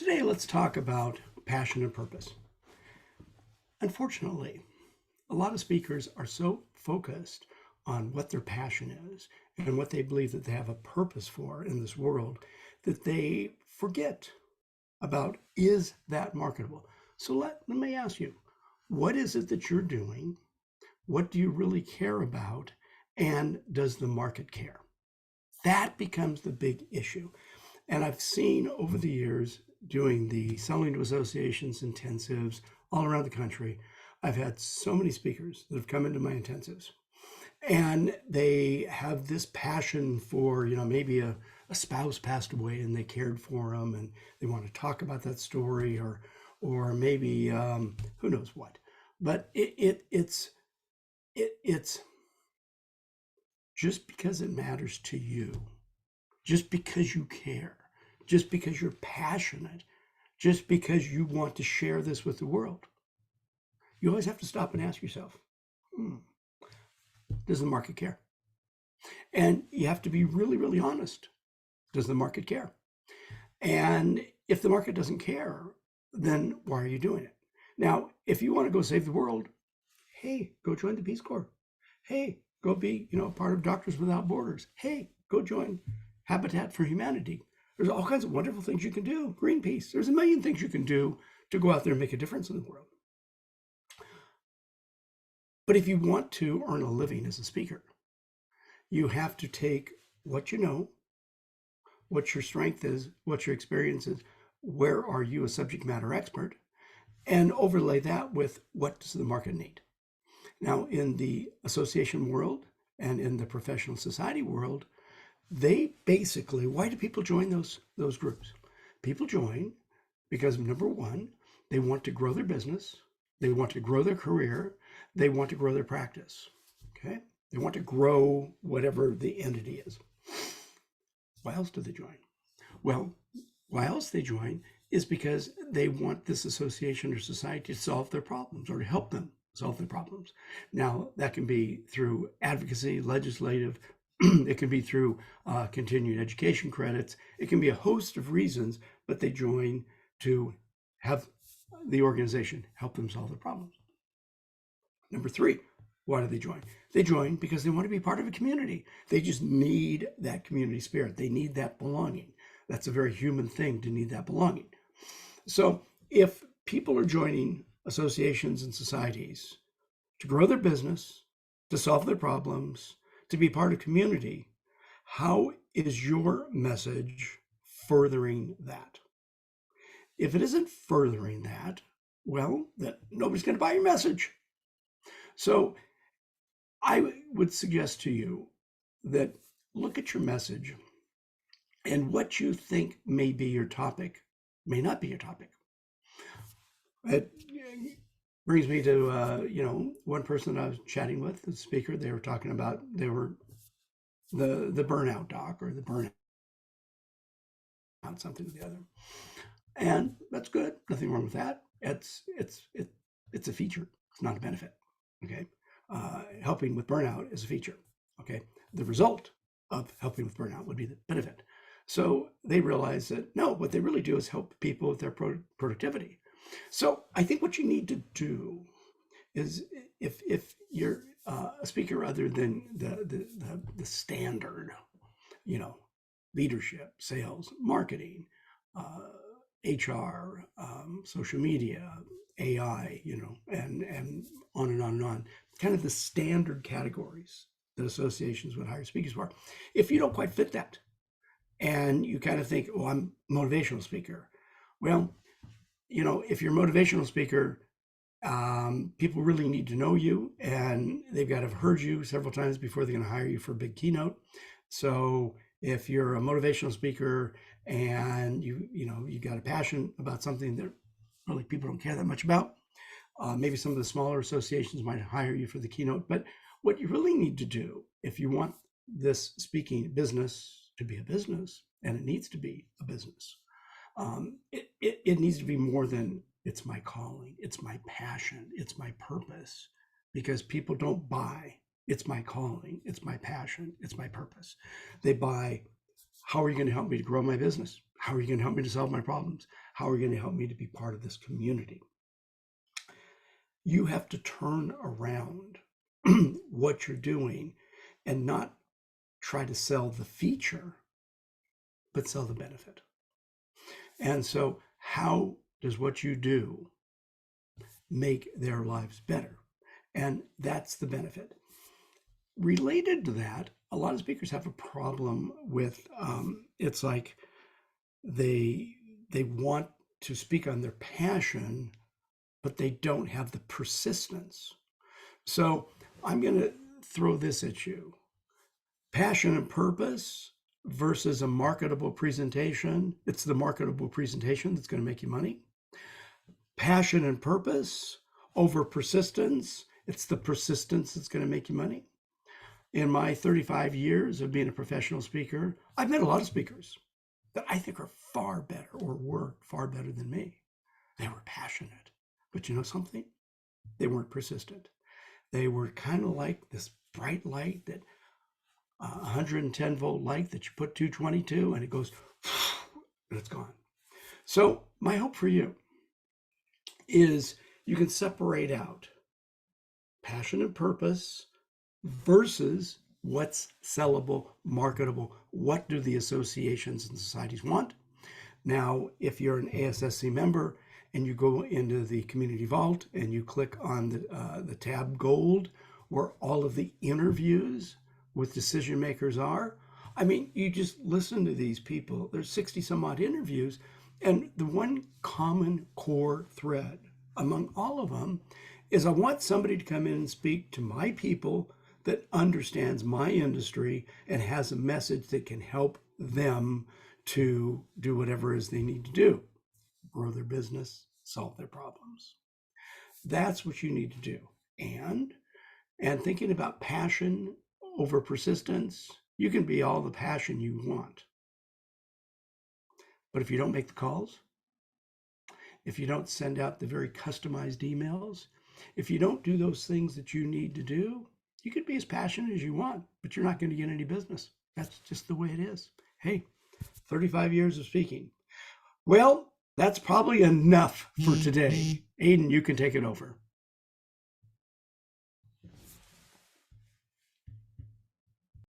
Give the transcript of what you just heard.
Today, let's talk about passion and purpose. Unfortunately, a lot of speakers are so focused on what their passion is and what they believe that they have a purpose for in this world that they forget about, is that marketable? So let me ask you, what is it that you're doing? What do you really care about? And does the market care? That becomes the big issue. And I've seen over the years doing the selling to associations intensives all around the country, I've had so many speakers that have come into my intensives and they have this passion for, maybe a spouse passed away and they cared for them and they want to talk about that story, or maybe who knows what. But it's just because it matters to you, just because you care, just because you're passionate, just because you want to share this with the world. You always have to stop and ask yourself, does the market care? And you have to be really, really honest. Does the market care? And if the market doesn't care, then why are you doing it? Now, if you want to go save the world, hey, go join the Peace Corps. Hey, go be, part of Doctors Without Borders. Hey, go join Habitat for Humanity. There's all kinds of wonderful things you can do. Greenpeace. There's a million things you can do to go out there and make a difference in the world. But if you want to earn a living as a speaker, you have to take what you know, what your strength is, what your experience is, where are you a subject matter expert, and overlay that with what does the market need. Now, in the association world and in the professional society world, they basically, why do people join those groups? People join because, number one, they want to grow their business, they want to grow their career, they want to grow their practice, okay? They want to grow whatever the entity is. Why else do they join? Well, why else they join is because they want this association or society to solve their problems or to help them solve their problems. Now, that can be through advocacy, legislative, it can be through continuing education credits. It can be a host of reasons, but they join to have the organization help them solve their problems. Number three, why do they join? They join because they want to be part of a community. They just need that community spirit. They need that belonging. That's a very human thing, to need that belonging. So if people are joining associations and societies to grow their business, to solve their problems, to be part of community, how is your message furthering that? If it isn't furthering that, well, then nobody's going to buy your message. So I would suggest to you that look at your message, and what you think may be your topic may not be your topic. It brings me to one person I was chatting with, the speaker. They were talking about the burnout doc, or the burnout something or the other, and that's good. Nothing wrong with that. It's a feature. It's not a benefit. Okay, helping with burnout is a feature. Okay, the result of helping with burnout would be the benefit. So they realize that no, what they really do is help people with their productivity. So I think what you need to do is, if you're a speaker other than the standard, leadership, sales, marketing, HR, social media, AI, and on and on and on, kind of the standard categories that associations would hire speakers for. If you don't quite fit that, and you kind of think, oh, I'm a motivational speaker. Well, if you're a motivational speaker, people really need to know you, and they've got to have heard you several times before they're going to hire you for a big keynote. So if you're a motivational speaker and you got a passion about something that really people don't care that much about, maybe some of the smaller associations might hire you for the keynote. But what you really need to do, if you want this speaking business to be a business, and it needs to be a business, it needs to be more than it's my calling, it's my passion, it's my purpose, because people don't buy it's my calling, it's my passion, it's my purpose. They buy, how are you going to help me to grow my business? How are you going to help me to solve my problems? How are you going to help me to be part of this community? You have to turn around what you're doing and not try to sell the feature, but sell the benefit. And so, how does what you do make their lives better? And that's the benefit. Related to that, a lot of speakers have a problem with it's like they want to speak on their passion, but they don't have the persistence. So I'm going to throw this at you. Passion and purpose versus a marketable presentation. It's the marketable presentation that's going to make you money. Passion and purpose over persistence. It's the persistence that's going to make you money. In my 35 years of being a professional speaker, I've met a lot of speakers that I think are far better or were far better than me. They were passionate, but you know something? They weren't persistent. They were kind of like this bright light, that 110 volt light that you put 222 and it goes and it's gone. So my hope for you is you can separate out passion and purpose versus what's sellable, marketable. What do the associations and societies want? Now, if you're an ASSC member and you go into the community vault and you click on the tab gold, where all of the interviews with decision makers are, I mean, you just listen to these people. There's 60 some odd interviews, and the one common core thread among all of them is I want somebody to come in and speak to my people that understands my industry and has a message that can help them to do whatever it is they need to do, grow their business, solve their problems. That's what you need to do. And thinking about passion over persistence, you can be all the passion you want. But if you don't make the calls, if you don't send out the very customized emails, if you don't do those things that you need to do, you could be as passionate as you want, but you're not going to get any business. That's just the way it is. Hey, 35 years of speaking. Well, that's probably enough for today. Aiden, you can take it over.